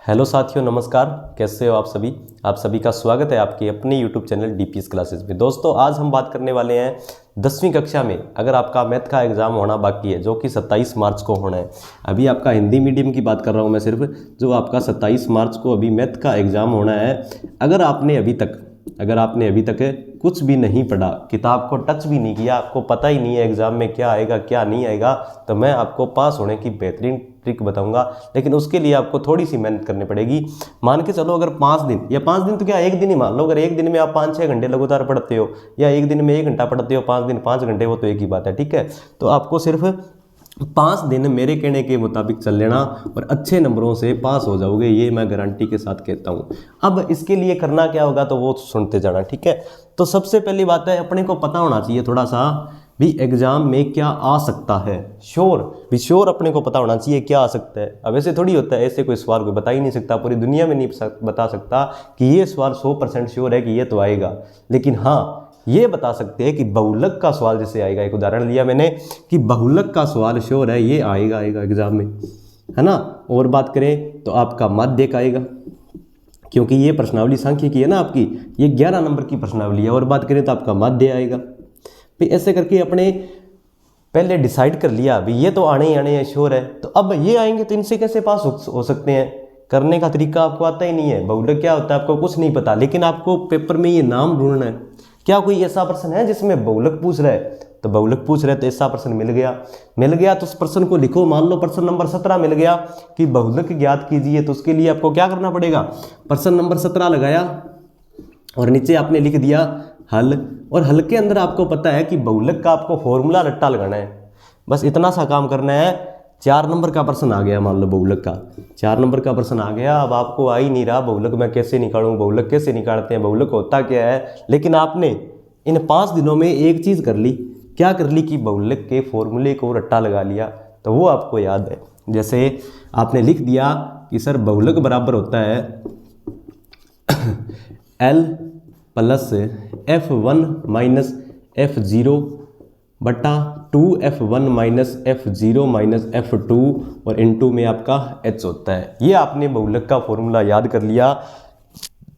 Hello साथियों, नमस्कार। कैसे हो आप सभी का स्वागत है आपके अपने YouTube चैनल DPS क्लासेस में। दोस्तों, आज हम बात करने वाले हैं 10वीं कक्षा में अगर आपका मैथ का एग्ज़ाम होना बाकी है, जो कि 27 मार्च को होना है। अभी आपका हिंदी मीडियम की बात कर रहा हूं मैं सिर्फ, जो आपका 27 मार्च को अभी मैथ का एग्ज़ाम होना है। अगर आपने अभी तक कुछ भी नहीं पढ़ा, किताब को टच भी नहीं किया, आपको पता ही नहीं है एग्ज़ाम में क्या आएगा क्या नहीं आएगा, तो मैं आपको पास होने की बेहतरीन ट्रिक बताऊंगा। लेकिन उसके लिए आपको थोड़ी सी मेहनत करनी पड़ेगी। मान के चलो, अगर 5 दिन या 5 दिन तो क्या, एक दिन ही मान लो। अगर एक दिन में आप 5-6 घंटे लगातार पढ़ते हो, या एक दिन में 1 घंटा पढ़ते हो, 5 दिन 5 घंटे, वो तो एक ही बात है, ठीक है। तो आपको सिर्फ 5 दिन मेरे कहने के मुताबिक चल लेना और अच्छे नंबरों से पास हो जाओगे, ये मैं गारंटी के साथ कहता हूँ। अब इसके लिए करना क्या होगा तो वो सुनते जाना, ठीक है। तो सबसे पहली बात है, अपने को पता होना चाहिए थोड़ा सा भी एग्जाम में क्या आ सकता है। श्योर अपने को पता होना चाहिए क्या आ सकता है। अब ऐसे थोड़ी होता है, ऐसे कोई सवाल कोई बता ही नहीं सकता, पूरी दुनिया में नहीं बता सकता कि ये सवाल 100% श्योर है कि ये तो आएगा। लेकिन हाँ, ये बता सकते हैं कि बहुलक का सवाल जैसे आएगा, एक उदाहरण लिया मैंने कि बहुलक का सवाल श्योर है, ये आएगा एग्जाम में, है ना। और बात करें तो आपका माध्यक आएगा, क्योंकि ये प्रश्नावली सांख्यिकी है ना आपकी, ये 11 नंबर की प्रश्नावली है। और बात करें तो आपका माध्य आएगा। फिर ऐसे करके अपने पहले डिसाइड कर लिया भी ये तो आने ही आने हैं, श्योर है। तो अब ये आएंगे तो इनसे कैसे पास हो सकते हैं। करने का तरीका आपको आता ही नहीं है। बहुलक क्या होता है आपको कुछ नहीं पता, लेकिन आपको पेपर में ये नाम ढूंढना है। क्या कोई ऐसा प्रश्न है जिसमें बहुलक पूछ रहा है, तो बहुलक पूछ रहे तो ऐसा प्रश्न मिल गया तो उस प्रश्न को लिखो। मान लो प्रश्न नंबर 17 मिल गया कि बहुलक ज्ञात कीजिए, तो उसके लिए आपको क्या करना पड़ेगा, प्रश्न नंबर 17 लगाया और नीचे आपने लिख दिया हल। और हल के अंदर आपको पता है कि बहुलक का आपको फॉर्मूला रट्टा लगाना है, बस इतना सा काम करना है। 4 नंबर का प्रश्न आ गया, मान लो बहुलक का 4 नंबर का प्रश्न आ गया। अब आपको आ ही नहीं रहा बहुलक मैं कैसे निकालूं, बहुलक कैसे निकालते हैं, बहुलक होता क्या है। लेकिन आपने इन 5 दिनों में एक चीज़ कर ली, क्या कर ली कि बहुलक के फॉर्मूले को रट्टा लगा लिया, तो वो आपको याद है। जैसे आपने लिख दिया कि सर बहुलक बराबर होता है L plus F1 minus F0 बटा 2F1 minus F0 minus F2 और इनटू में आपका H होता है। ये आपने बहुलक का फॉर्मूला याद कर लिया।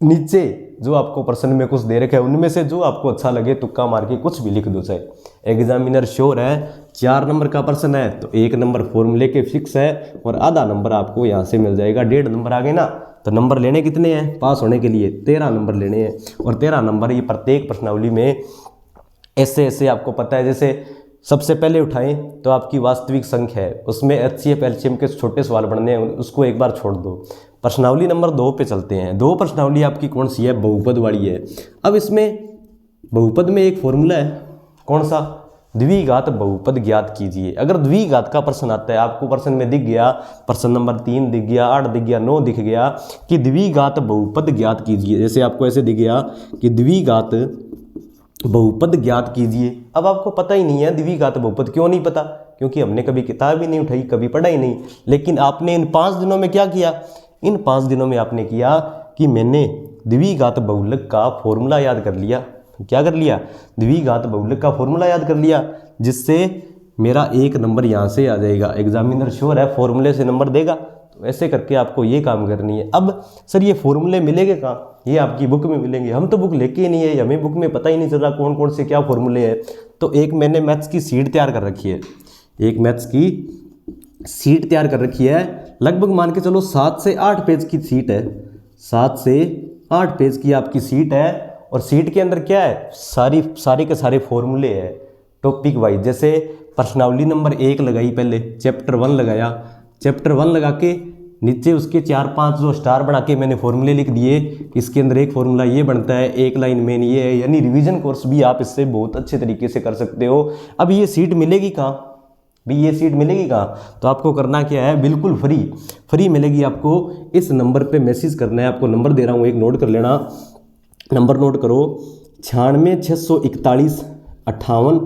नीचे जो आपको प्रश्न में कुछ दे रखा है, उनमें से जो आपको अच्छा लगे तुक्का मार के कुछ भी लिख दो। चाहे एग्जामिनर श्योर है 4 नंबर का प्रश्न है तो 1 नंबर फॉर्मूले के फिक्स है और आधा नंबर आपको यहाँ से मिल जाएगा। 1.5 नंबर आ गए ना, तो नंबर लेने कितने हैं पास होने के लिए, 13 नंबर लेने हैं। और 13 नंबर ये प्रत्येक प्रश्नावली में ऐसे आपको पता है। जैसे सबसे पहले उठाएं तो आपकी वास्तविक संख्या है, उसमें HCF LCM के छोटे सवाल पढ़ने हैं, उसको एक बार छोड़ दो। प्रश्नावली नंबर 2 पे चलते हैं। 2 प्रश्नावली आपकी कौन सी है, बहुपद वाली है। अब इसमें बहुपद में एक फॉर्मूला है, कौन सा, द्विघात बहुपद ज्ञात कीजिए। अगर द्विघात का प्रश्न आता है, आपको प्रश्न में दिख गया, प्रश्न नंबर 3 दिख गया, 8 दिख गया, 9 दिख गया कि द्विघात बहुपद ज्ञात कीजिए। जैसे आपको ऐसे दिख गया कि द्विघात बहुपद ज्ञात कीजिए। अब आपको पता ही नहीं है द्विघात बहुपद, क्यों नहीं पता, क्योंकि हमने कभी किताब ही नहीं उठाई, कभी पढ़ा ही नहीं। लेकिन आपने इन 5 दिनों में क्या किया, इन 5 दिनों में आपने किया कि मैंने द्विघात बहुलक का फॉर्मूला याद कर लिया। क्या कर लिया, द्विघात बहुलक का फॉर्मूला याद कर लिया, जिससे मेरा 1 नंबर यहाँ से आ जाएगा। एग्जामिनर श्योर है फॉर्मूले से नंबर देगा। तो ऐसे करके आपको ये काम करनी है। अब सर ये फॉर्मूले मिलेंगे कहाँ, ये आपकी बुक में मिलेंगे। हम तो बुक लेके ही नहीं है, हमें बुक में पता ही नहीं चल रहा कौन कौन से क्या फॉर्मूले हैं। तो एक मैंने मैथ्स की सीट तैयार कर रखी है, एक मैथ्स की सीट तैयार कर रखी है। लगभग मान के चलो 7 से 8 पेज की सीट है, 7 से 8 पेज की आपकी सीट है। और सीट के अंदर क्या है, सारे के सारे फॉर्मूले हैं टॉपिक वाइज। जैसे प्रश्नावली नंबर 1 लगाई, पहले चैप्टर 1 लगाया, चैप्टर 1 लगा के नीचे उसके 4-5 जो स्टार बना के मैंने फॉर्मूले लिख दिए। इसके अंदर एक फॉर्मूला ये बनता है, एक लाइन मेन ये है। यानी रिवीजन कोर्स भी आप इससे बहुत अच्छे तरीके से कर सकते हो। अब ये सीट मिलेगी कहाँ भी, ये सीट मिलेगी कहाँ, तो आपको करना क्या है, बिल्कुल फ्री मिलेगी आपको। इस नंबर पे मैसेज करना है, आपको नंबर दे रहा हूँ, एक नोट कर लेना, नंबर नोट करो 96 641 58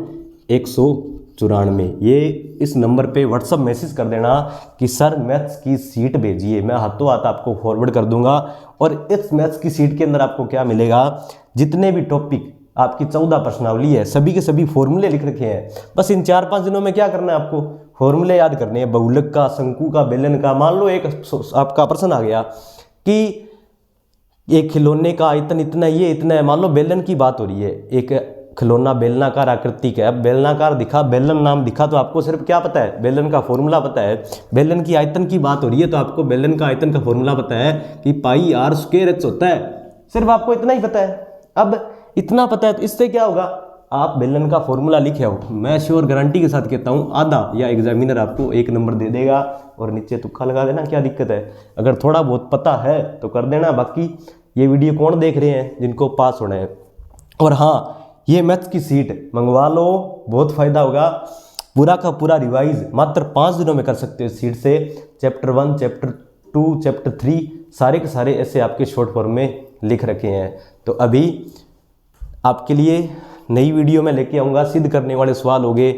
194। ये इस नंबर पे व्हाट्सअप मैसेज कर देना कि सर मैथ्स की सीट भेजिए, मैं हाथों हाथ आपको फॉरवर्ड कर दूंगा। और इस मैथ्स की सीट के अंदर आपको क्या मिलेगा, जितने भी टॉपिक आपकी 14 प्रश्नावली है, सभी के सभी फॉर्मूले लिख रखे हैं। बस इन 4-5 दिनों में क्या करना है आपको, फॉर्मूले याद करने हैं, बहुलक का, शंकु का, बेलन का। मान लो एक आपका प्रश्न आ गया कि एक खिलौने का आयतन इतना, ये इतना है। मान लो बेलन की बात हो रही है, एक खिलौना बेलनाकार आकृति का है। अब बेलनाकार दिखा, बेलन नाम दिखा, तो आपको सिर्फ क्या पता है, बेलन का फॉर्मूला पता है। बेलन की आयतन की बात हो रही है तो आपको बेलन का आयतन का फॉर्मूला पता है कि पाई आर स्क्वायर एच होता है। सिर्फ आपको इतना ही पता है। अब इतना पता है तो इससे क्या होगा, आप बेलन का फॉर्मूला लिखे हो, मैं श्योर गारंटी के साथ कहता हूँ आधा या एग्जामिनर आपको 1 नंबर दे देगा। और नीचे तुक्का लगा देना, क्या दिक्कत है। अगर थोड़ा बहुत पता है तो कर देना। बाकी ये वीडियो कौन देख रहे हैं, जिनको पास होना है। और हाँ, ये मैथ्स की सीट मंगवा लो, बहुत फ़ायदा होगा। पूरा का पूरा रिवाइज मात्र 5 दिनों में कर सकते हो इस सीट से। चैप्टर 1, चैप्टर 2, चैप्टर 3 सारे के सारे ऐसे आपके शॉर्ट फॉर्म में लिख रखे हैं। तो अभी आपके लिए नई वीडियो में लेके आऊँगा। सिद्ध करने वाले सवाल हो गए,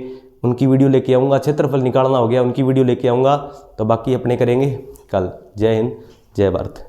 उनकी वीडियो लेके आऊँगा। क्षेत्रफल निकालना हो गया, उनकी वीडियो लेके आऊँगा। तो बाकी अपने करेंगे कल। जय हिंद, जय भारत।